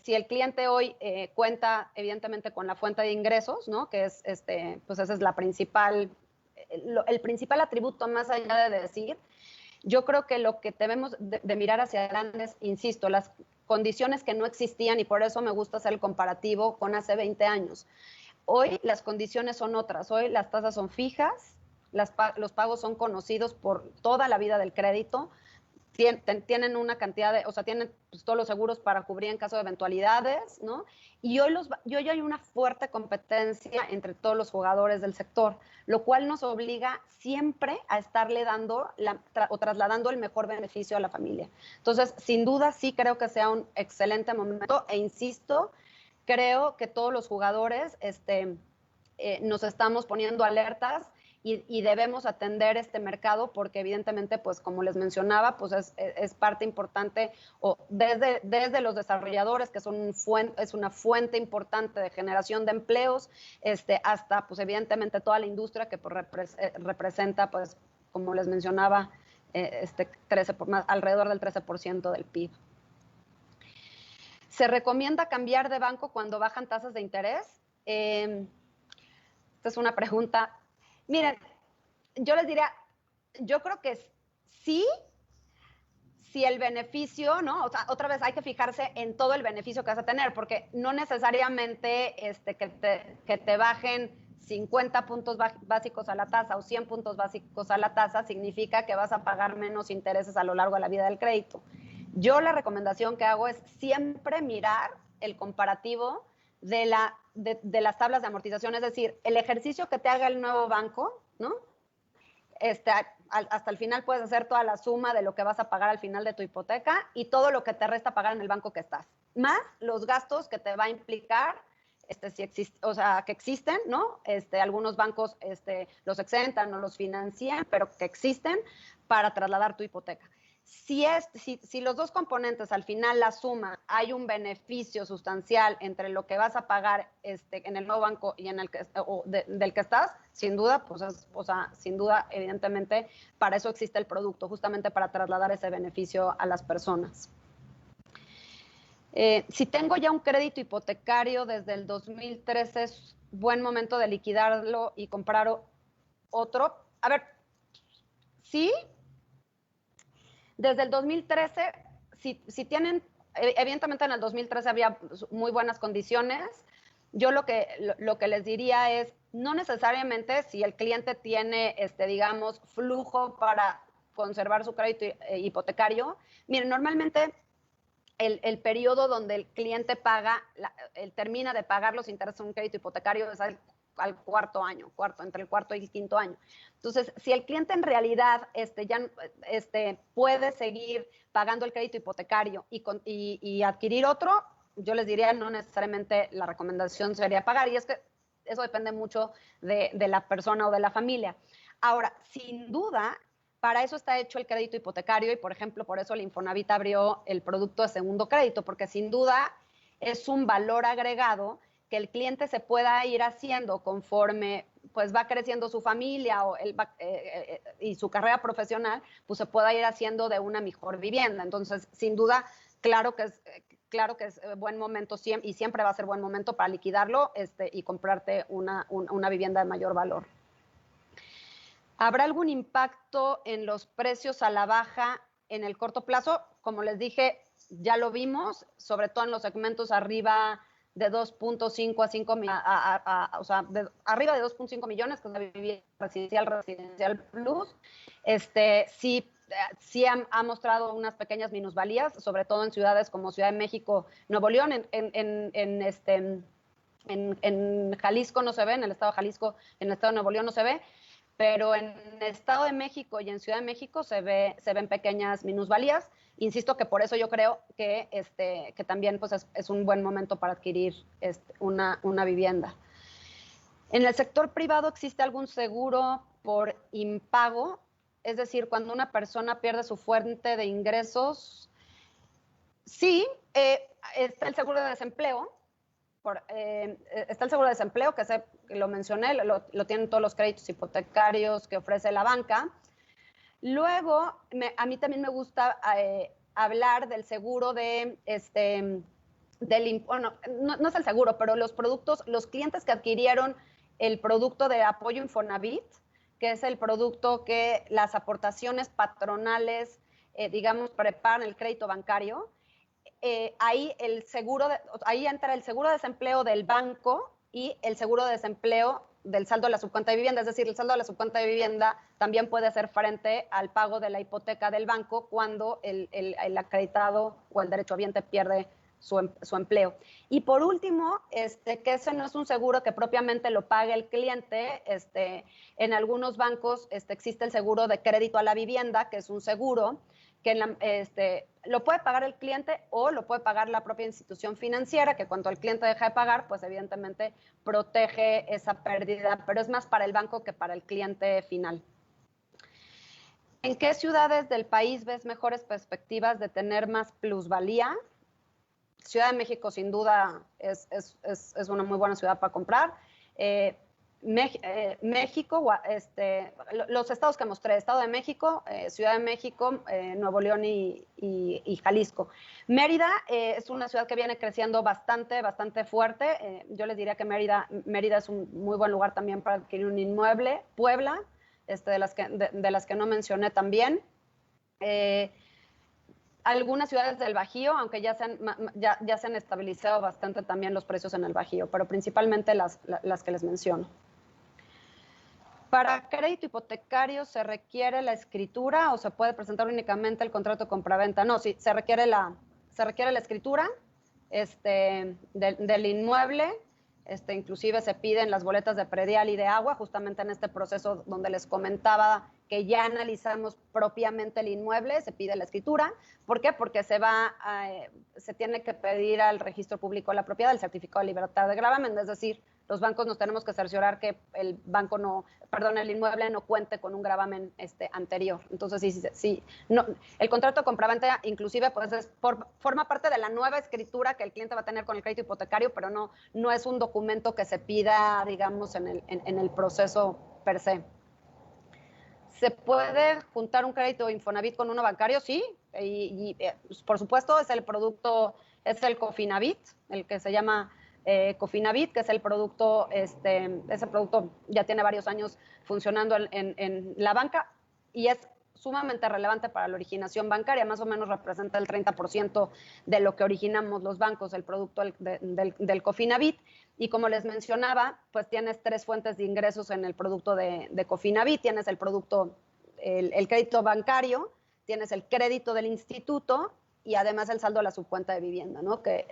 si el cliente hoy cuenta evidentemente con la fuente de ingresos, ¿no? Que pues ese es el principal atributo, más allá de decir. Yo creo que lo que debemos de mirar hacia adelante es, insisto, las condiciones que no existían, y por eso me gusta hacer el comparativo con hace 20 años. Hoy las condiciones son otras. Hoy las tasas son fijas, los pagos son conocidos por toda la vida del crédito, tienen una cantidad tienen pues, todos los seguros para cubrir en caso de eventualidades, ¿no? Y hoy hay una fuerte competencia entre todos los jugadores del sector, lo cual nos obliga siempre a estarle dando o trasladando el mejor beneficio a la familia. Entonces, sin duda, sí creo que sea un excelente momento, e insisto, creo que todos los jugadores nos estamos poniendo alertas y debemos atender este mercado, porque evidentemente, pues como les mencionaba, pues es parte importante, o desde los desarrolladores, que es una fuente importante de generación de empleos, hasta pues evidentemente toda la industria que pues, representa, pues como les mencionaba, alrededor del 13% del PIB. ¿Se recomienda cambiar de banco cuando bajan tasas de interés? Esta es una pregunta. Miren, yo les diría, yo creo que sí, si el beneficio, ¿no? O sea, otra vez hay que fijarse en todo el beneficio que vas a tener, porque no necesariamente que te bajen 50 puntos básicos a la tasa o 100 puntos básicos a la tasa significa que vas a pagar menos intereses a lo largo de la vida del crédito. Yo la recomendación que hago es siempre mirar el comparativo de las tablas de amortización, es decir, el ejercicio que te haga el nuevo banco, ¿no? Hasta el final puedes hacer toda la suma de lo que vas a pagar al final de tu hipoteca y todo lo que te resta pagar en el banco que estás, más los gastos que te va a implicar, si existe, o sea, que existen, ¿no? Algunos bancos los exentan o los financian, pero que existen para trasladar tu hipoteca. Si los dos componentes al final la suma, hay un beneficio sustancial entre lo que vas a pagar en el nuevo banco y en el que, del que estás, sin duda, sin duda, evidentemente, para eso existe el producto, justamente para trasladar ese beneficio a las personas. Si tengo ya un crédito hipotecario desde el 2013, es buen momento de liquidarlo y comprar otro. A ver, sí. Desde el 2013, si tienen, evidentemente en el 2013 había muy buenas condiciones. Yo lo que les diría es, no necesariamente si el cliente tiene, digamos, flujo para conservar su crédito hipotecario. Miren, normalmente el periodo donde el cliente paga, termina de pagar los intereses de un crédito hipotecario es al cuarto año, entre el cuarto y el quinto año. Entonces, si el cliente en realidad ya puede seguir pagando el crédito hipotecario y adquirir otro, yo les diría no necesariamente la recomendación sería pagar, y es que eso depende mucho de la persona o de la familia. Ahora, sin duda, para eso está hecho el crédito hipotecario y, por ejemplo, por eso el Infonavit abrió el producto de segundo crédito, porque sin duda es un valor agregado que el cliente se pueda ir haciendo conforme pues va creciendo su familia y su carrera profesional, pues se pueda ir haciendo de una mejor vivienda. Entonces, sin duda, claro que es buen momento y siempre va a ser buen momento para liquidarlo y comprarte una vivienda de mayor valor. ¿Habrá algún impacto en los precios a la baja en el corto plazo? Como les dije, ya lo vimos, sobre todo en los segmentos arriba de 2.5 a 5 o sea, arriba de 2.5 millones, que es la vivienda residencial plus, sí ha mostrado unas pequeñas minusvalías, sobre todo en ciudades como Ciudad de México, Nuevo León, en Jalisco no se ve, en el estado de Jalisco, en el estado de Nuevo León no se ve, pero en el Estado de México y en Ciudad de México se ven pequeñas minusvalías. Insisto que por eso yo creo que también pues es un buen momento para adquirir una vivienda. En el sector privado existe algún seguro por impago, es decir, cuando una persona pierde su fuente de ingresos. Sí, está el seguro de desempleo. Está el seguro de desempleo, que lo mencioné, lo tienen todos los créditos hipotecarios que ofrece la banca. Luego, a mí también me gusta hablar del seguro bueno, no es el seguro, pero los productos, los clientes que adquirieron el producto de apoyo Infonavit, que es el producto que las aportaciones patronales, digamos, preparan el crédito bancario. Ahí entra el seguro de desempleo del banco y el seguro de desempleo del saldo de la subcuenta de vivienda. Es decir, el saldo de la subcuenta de vivienda también puede hacer frente al pago de la hipoteca del banco cuando el acreditado o el derechohabiente pierde su empleo. Y por último, que ese no es un seguro que propiamente lo pague el cliente. En algunos bancos existe el seguro de crédito a la vivienda, que es un seguro que lo puede pagar el cliente o lo puede pagar la propia institución financiera, que cuando el cliente deja de pagar, pues evidentemente protege esa pérdida, pero es más para el banco que para el cliente final. ¿En qué ciudades del país ves mejores perspectivas de tener más plusvalía? Ciudad de México, sin duda, es una muy buena ciudad para comprar. México, los estados que mostré, Estado de México, Ciudad de México, Nuevo León y Jalisco. Mérida es una ciudad que viene creciendo bastante fuerte. Yo les diría que Mérida es un muy buen lugar también para adquirir un inmueble. Puebla, de las que no mencioné también. algunas ciudades del Bajío, aunque ya se han estabilizado bastante también los precios en el Bajío, pero principalmente las que les menciono. ¿Para crédito hipotecario se requiere la escritura o se puede presentar únicamente el contrato de compraventa? No, sí, se requiere la escritura del inmueble. Inclusive se piden las boletas de predial y de agua, justamente en este proceso donde les comentaba que ya analizamos propiamente el inmueble, se pide la escritura. ¿Por qué? Porque se tiene que pedir al registro público de la propiedad el certificado de libertad de gravamen, es decir, los bancos nos tenemos que cerciorar que el inmueble no cuente con un gravamen anterior. Entonces, sí, no, el contrato de compraventa inclusive pues forma parte de la nueva escritura que el cliente va a tener con el crédito hipotecario, pero no es un documento que se pida, digamos, en el proceso per se. ¿Se puede juntar un crédito Infonavit con uno bancario? Sí, y por supuesto es el Cofinavit, el que se llama Cofinavit, que es el producto, ese producto ya tiene varios años funcionando en la banca y es sumamente relevante para la originación bancaria, más o menos representa el 30% de lo que originamos los bancos, el producto del Cofinavit. Y como les mencionaba, pues tienes 3 fuentes de ingresos en el producto de Cofinavit. Tienes el producto, el crédito bancario, tienes el crédito del instituto y además el saldo de la subcuenta de vivienda, ¿no? Que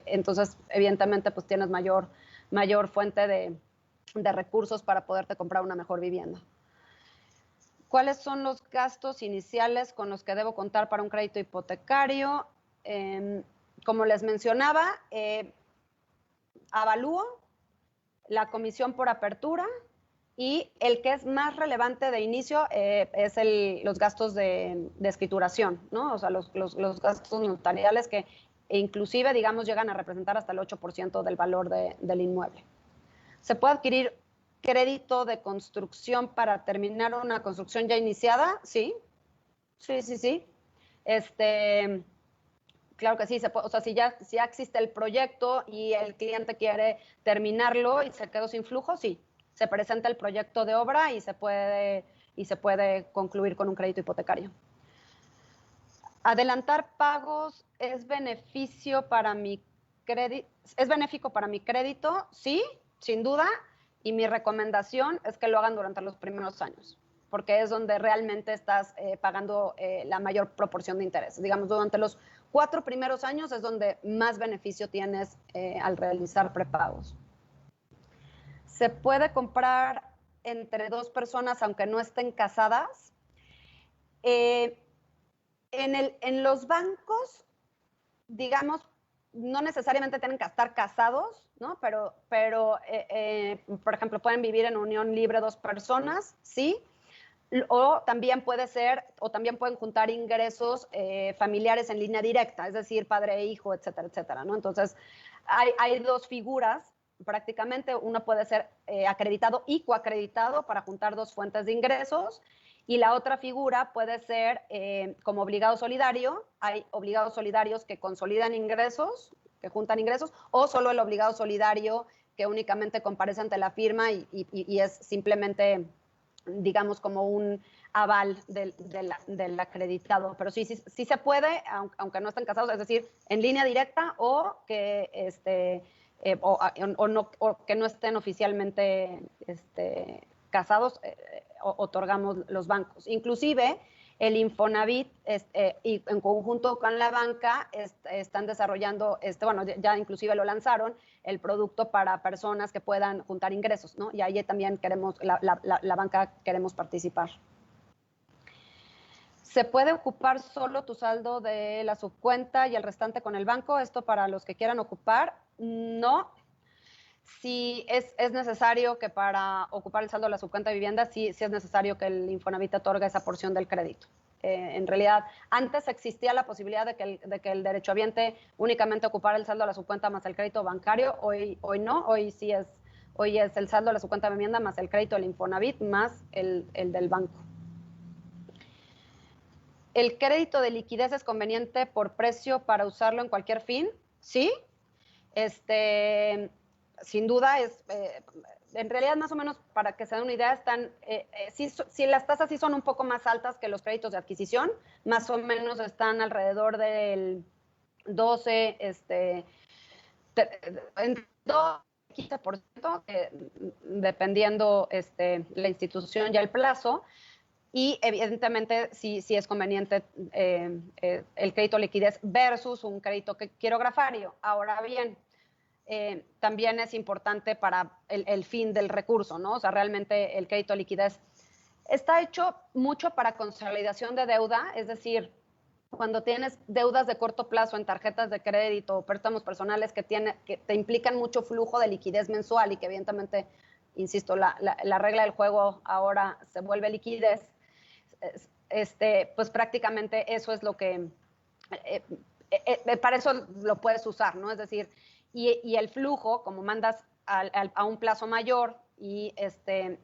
entonces, evidentemente, pues tienes mayor fuente de recursos para poderte comprar una mejor vivienda. ¿Cuáles son los gastos iniciales con los que debo contar para un crédito hipotecario? Como les mencionaba, avalúo, la comisión por apertura y el que es más relevante de inicio es los gastos de escrituración, ¿no? O sea, los gastos notariales que inclusive, digamos, llegan a representar hasta el 8% del valor del inmueble. ¿Se puede adquirir crédito de construcción para terminar una construcción ya iniciada? Sí. Claro que sí, o sea, si ya existe el proyecto y el cliente quiere terminarlo y se quedó sin flujo, sí, se presenta el proyecto de obra y se puede concluir con un crédito hipotecario. ¿Adelantar pagos es benéfico para mi crédito? Sí, sin duda, y mi recomendación es que lo hagan durante los primeros años, porque es donde realmente estás pagando la mayor proporción de interés. Digamos, durante los 4 primeros años es donde más beneficio tienes al realizar prepagos. ¿Se puede comprar entre 2 personas aunque no estén casadas? En los bancos, digamos, no necesariamente tienen que estar casados, ¿no? Pero por ejemplo, pueden vivir en unión libre 2 personas, ¿sí? O también pueden juntar ingresos familiares en línea directa, es decir, padre e hijo, etcétera, etcétera, ¿no? Entonces, hay 2 figuras, prácticamente, uno puede ser acreditado y coacreditado para juntar 2 fuentes de ingresos, y la otra figura puede ser como obligado solidario. Hay obligados solidarios que consolidan ingresos, que juntan ingresos, o solo el obligado solidario que únicamente comparece ante la firma y es simplemente, digamos, como un aval del acreditado. Pero sí se puede, aunque no estén casados, es decir, en línea directa o que, o que no estén oficialmente casados, otorgamos los bancos. Inclusive, el Infonavit y en conjunto con la banca están desarrollando, bueno, ya inclusive lo lanzaron, el producto para personas que puedan juntar ingresos, ¿no? Y ahí también la banca queremos participar. ¿Se puede ocupar solo tu saldo de la subcuenta y el restante con el banco? Esto para los que quieran ocupar, no. Sí es necesario que para ocupar el saldo de la subcuenta de vivienda, sí es necesario que el Infonavit otorgue esa porción del crédito. En realidad, antes existía la posibilidad de que el derechohabiente únicamente ocupara el saldo de la subcuenta más el crédito bancario. Hoy no, hoy es el saldo de la subcuenta de vivienda más el crédito del Infonavit más el del banco. ¿El crédito de liquidez es conveniente por precio para usarlo en cualquier fin? Sí. Sin duda en realidad más o menos para que se den una idea, están, sí, las tasas sí son un poco más altas que los créditos de adquisición, más o menos están alrededor del 12, en 15%, dependiendo la institución y el plazo. Y evidentemente sí es conveniente el crédito liquidez versus un crédito quirografario. Ahora bien, también es importante para el fin del recurso, ¿no? O sea, realmente el crédito liquidez está hecho mucho para consolidación de deuda, es decir, cuando tienes deudas de corto plazo en tarjetas de crédito o préstamos personales que te implican mucho flujo de liquidez mensual y que evidentemente, insisto, la regla del juego ahora se vuelve liquidez, pues prácticamente eso es lo que, para eso lo puedes usar, ¿no? Es decir, y el flujo, como mandas a un plazo mayor y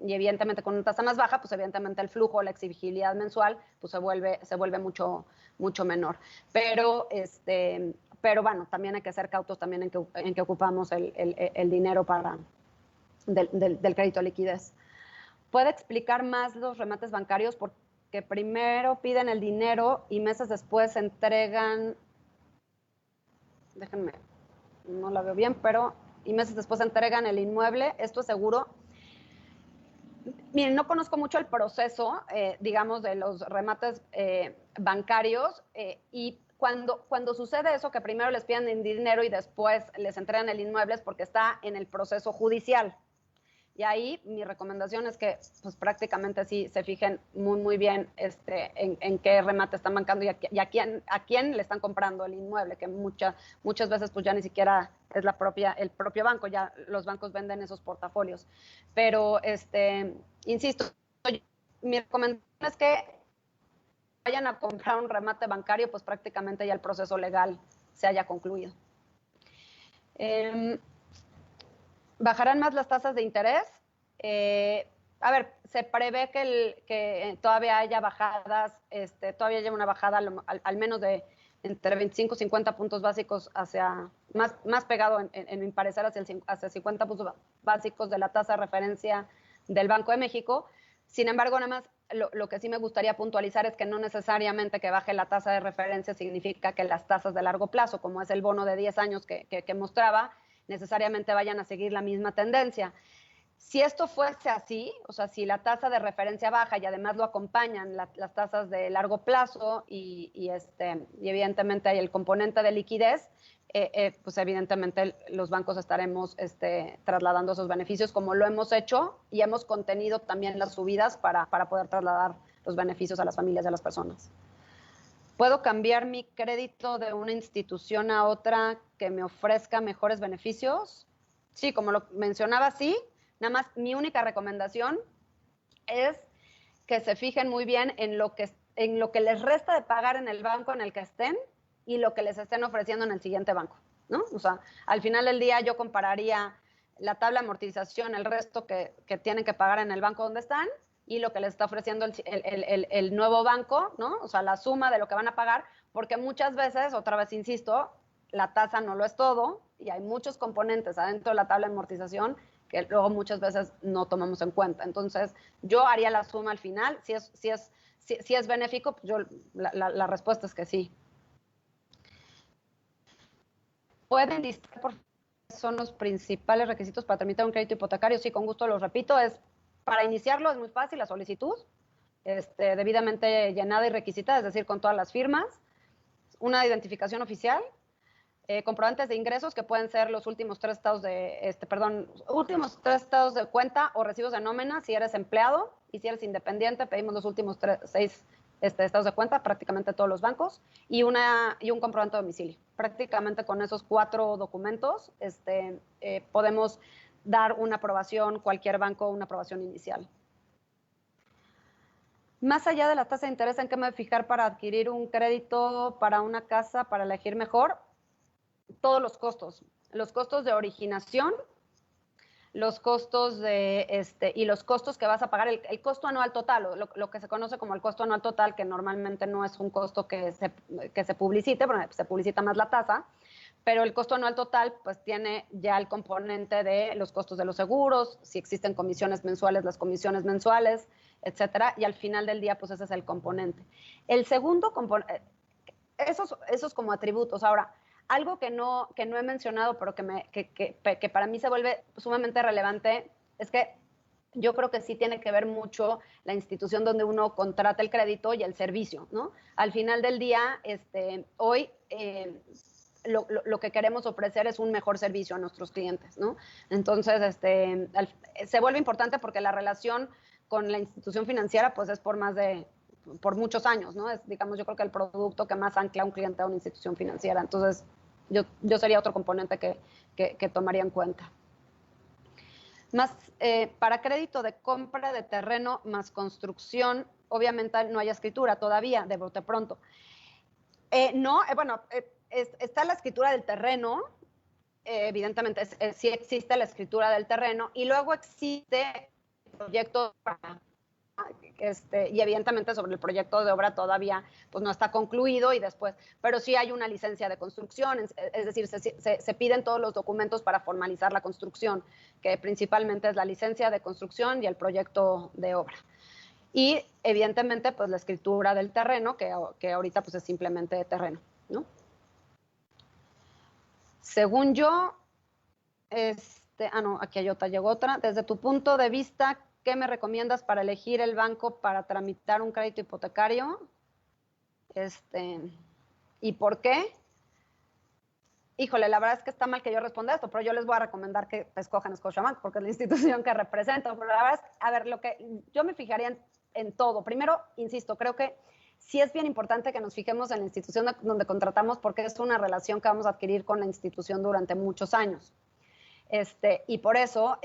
evidentemente con una tasa más baja, pues evidentemente el flujo, la exigibilidad mensual, pues se vuelve mucho menor. Pero bueno, también hay que ser cautos también en que ocupamos el dinero del crédito a liquidez. ¿Puede explicar más los remates bancarios? Porque primero piden el dinero y meses después entregan, déjenme, no la veo bien, pero y meses después entregan el inmueble. ¿Esto es seguro? Miren, no conozco mucho el proceso, digamos, de los remates bancarios y cuando sucede eso, que primero les piden el dinero y después les entregan el inmueble, es porque está en el proceso judicial. Y ahí mi recomendación es que pues prácticamente sí se fijen muy bien en qué remate están bancando y a quién le están comprando el inmueble, que muchas veces pues ya ni siquiera es el propio banco, ya los bancos venden esos portafolios. Pero insisto, mi recomendación es que vayan a comprar un remate bancario, pues prácticamente ya el proceso legal se haya concluido. ¿Bajarán más las tasas de interés? A ver, se prevé que todavía haya bajadas, todavía haya una bajada al menos de entre 25 y 50 puntos básicos hacia, más pegado en mi parecer hacia 50 puntos básicos de la tasa de referencia del Banco de México. Sin embargo, nada más lo que sí me gustaría puntualizar es que no necesariamente que baje la tasa de referencia significa que las tasas de largo plazo, como es el bono de 10 años que mostraba, necesariamente vayan a seguir la misma tendencia. Si esto fuese así, o sea, si la tasa de referencia baja y además lo acompañan las tasas de largo plazo y evidentemente hay el componente de liquidez, pues evidentemente los bancos estaremos trasladando esos beneficios como lo hemos hecho y hemos contenido también las subidas para poder trasladar los beneficios a las familias y a las personas. ¿Puedo cambiar mi crédito de una institución a otra que me ofrezca mejores beneficios? Sí, como lo mencionaba, sí. Nada más, mi única recomendación es que se fijen muy bien en lo que les resta de pagar en el banco en el que estén y lo que les estén ofreciendo en el siguiente banco, ¿no? O sea, al final del día yo compararía la tabla de amortización, el resto que tienen que pagar en el banco donde están y lo que les está ofreciendo el nuevo banco, ¿no? O sea, la suma de lo que van a pagar, porque muchas veces, otra vez insisto, la tasa no lo es todo y hay muchos componentes adentro de la tabla de amortización que luego muchas veces no tomamos en cuenta. Entonces, yo haría la suma al final. Si es benéfico, pues la respuesta es que sí. ¿Pueden listar por son los principales requisitos para tramitar un crédito hipotecario? Sí, con gusto los repito. Para iniciarlo es muy fácil, la solicitud, debidamente llenada y requisitada, es decir, con todas las firmas, una identificación oficial, comprobantes de ingresos que pueden ser los últimos tres estados de cuenta o recibos de nómina si eres empleado, y si eres independiente pedimos los últimos 6 estados de cuenta, prácticamente todos los bancos, y un comprobante de domicilio. Prácticamente con esos 4 documentos podemos dar una aprobación, cualquier banco, una aprobación inicial. Más allá de la tasa de interés, ¿en qué me voy a fijar para adquirir un crédito para una casa, para elegir mejor? Todos los costos de originación, los costos y los costos que vas a pagar, el costo anual total, lo que se conoce como el costo anual total, que normalmente no es un costo que se publicite, porque se publicita más la tasa, pero el costo anual total pues tiene ya el componente de los costos de los seguros, si existen comisiones mensuales, las comisiones mensuales, etcétera, y al final del día pues ese es el componente. El segundo componente, esos como atributos. Ahora, algo que no he mencionado, pero que para mí se vuelve sumamente relevante, es que yo creo que sí tiene que ver mucho la institución donde uno contrata el crédito y el servicio, ¿no? Al final del día, hoy lo que queremos ofrecer es un mejor servicio a nuestros clientes, ¿no? Entonces, se vuelve importante porque la relación con la institución financiera, pues es por muchos años, ¿no? Es, digamos, yo creo que el producto que más ancla a un cliente a una institución financiera. Entonces, yo sería otro componente que tomaría en cuenta. Más, para crédito de compra de terreno más construcción, obviamente no hay escritura todavía, de bote pronto. Está la escritura del terreno, evidentemente sí existe la escritura del terreno, y luego existe el proyecto y evidentemente sobre el proyecto de obra todavía pues no está concluido y después, pero sí hay una licencia de construcción, es decir, se piden todos los documentos para formalizar la construcción, que principalmente es la licencia de construcción y el proyecto de obra. Y evidentemente pues la escritura del terreno, que ahorita pues es simplemente terreno, ¿no? Según yo, no, aquí hay otra, llegó otra. Desde tu punto de vista, ¿qué me recomiendas para elegir el banco para tramitar un crédito hipotecario? ¿Y por qué? Híjole, la verdad es que está mal que yo responda esto, pero yo les voy a recomendar que escojan Scotiabank porque es la institución que represento. Pero la verdad es, a ver, yo me fijaría en todo. Primero, insisto, creo que sí es bien importante que nos fijemos en la institución donde contratamos porque es una relación que vamos a adquirir con la institución durante muchos años. Y por eso,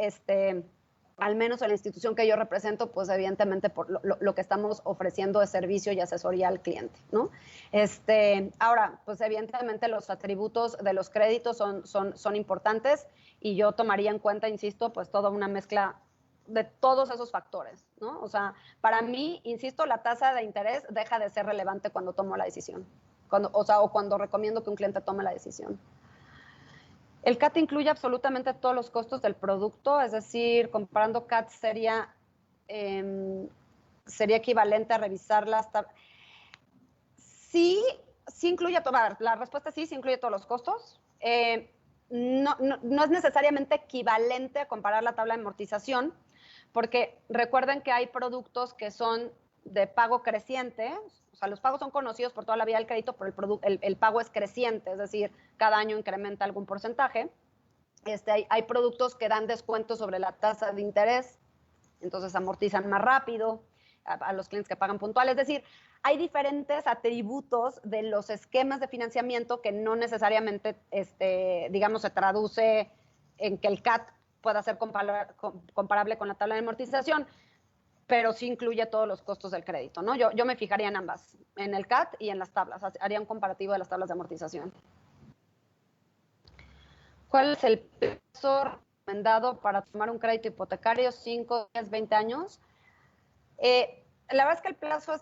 al menos en la institución que yo represento, pues evidentemente por lo que estamos ofreciendo es servicio y asesoría al cliente, ¿no? Ahora, pues evidentemente los atributos de los créditos son importantes y yo tomaría en cuenta, insisto, pues toda una mezcla de todos esos factores, ¿no? O sea, para mí, insisto, la tasa de interés deja de ser relevante cuando tomo la decisión, o cuando recomiendo que un cliente tome la decisión. El CAT incluye absolutamente todos los costos del producto, es decir, comparando CAT sería equivalente a revisar las tablas. Sí incluye todo. La respuesta es sí incluye todos los costos. No es necesariamente equivalente a comparar la tabla de amortización, porque recuerden que hay productos que son de pago creciente, o sea, los pagos son conocidos por toda la vida del crédito, pero el pago es creciente, es decir, cada año incrementa algún porcentaje. Hay productos que dan descuentos sobre la tasa de interés, entonces amortizan más rápido a los clientes que pagan puntual. Es decir, hay diferentes atributos de los esquemas de financiamiento que no necesariamente, digamos, se traduce en que el CAT pueda ser comparable con la tabla de amortización, pero sí incluye todos los costos del crédito, ¿no? Yo me fijaría en ambas, en el CAT y en las tablas, haría un comparativo de las tablas de amortización. ¿Cuál es el plazo recomendado para tomar un crédito hipotecario? 5, 10, 20 años. La verdad es que el plazo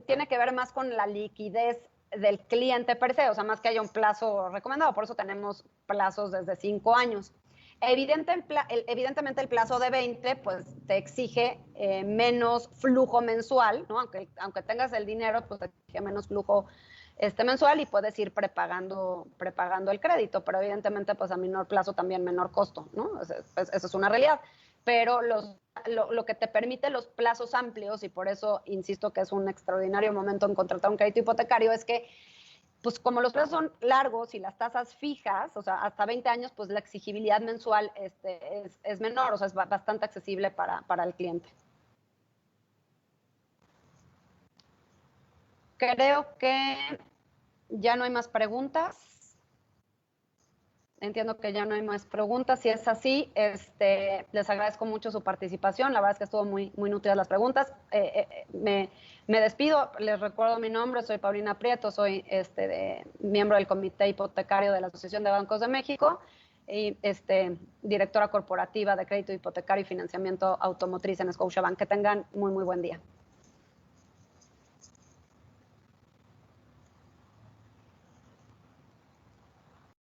tiene que ver más con la liquidez del cliente per se, o sea, más que haya un plazo recomendado, por eso tenemos plazos desde 5 años. Evidentemente el plazo de 20 pues te exige menos flujo mensual, ¿no? Aunque tengas el dinero, pues te exige menos flujo mensual y puedes ir prepagando el crédito, pero evidentemente pues a menor plazo también menor costo, ¿no? Eso es una realidad. Pero lo que te permite los plazos amplios, y por eso insisto que es un extraordinario momento en contratar un crédito hipotecario, es que pues como los plazos son largos y las tasas fijas, o sea, hasta 20 años, pues la exigibilidad mensual es menor, o sea, es bastante accesible para el cliente. Creo que ya no hay más preguntas. Entiendo que ya no hay más preguntas. Si es así, les agradezco mucho su participación. La verdad es que estuvo muy, muy nutridas las preguntas. Me despido. Les recuerdo mi nombre. Soy Paulina Prieto. Soy miembro del Comité Hipotecario de la Asociación de Bancos de México y directora corporativa de Crédito Hipotecario y Financiamiento Automotriz en Scotiabank. Que tengan muy, muy buen día.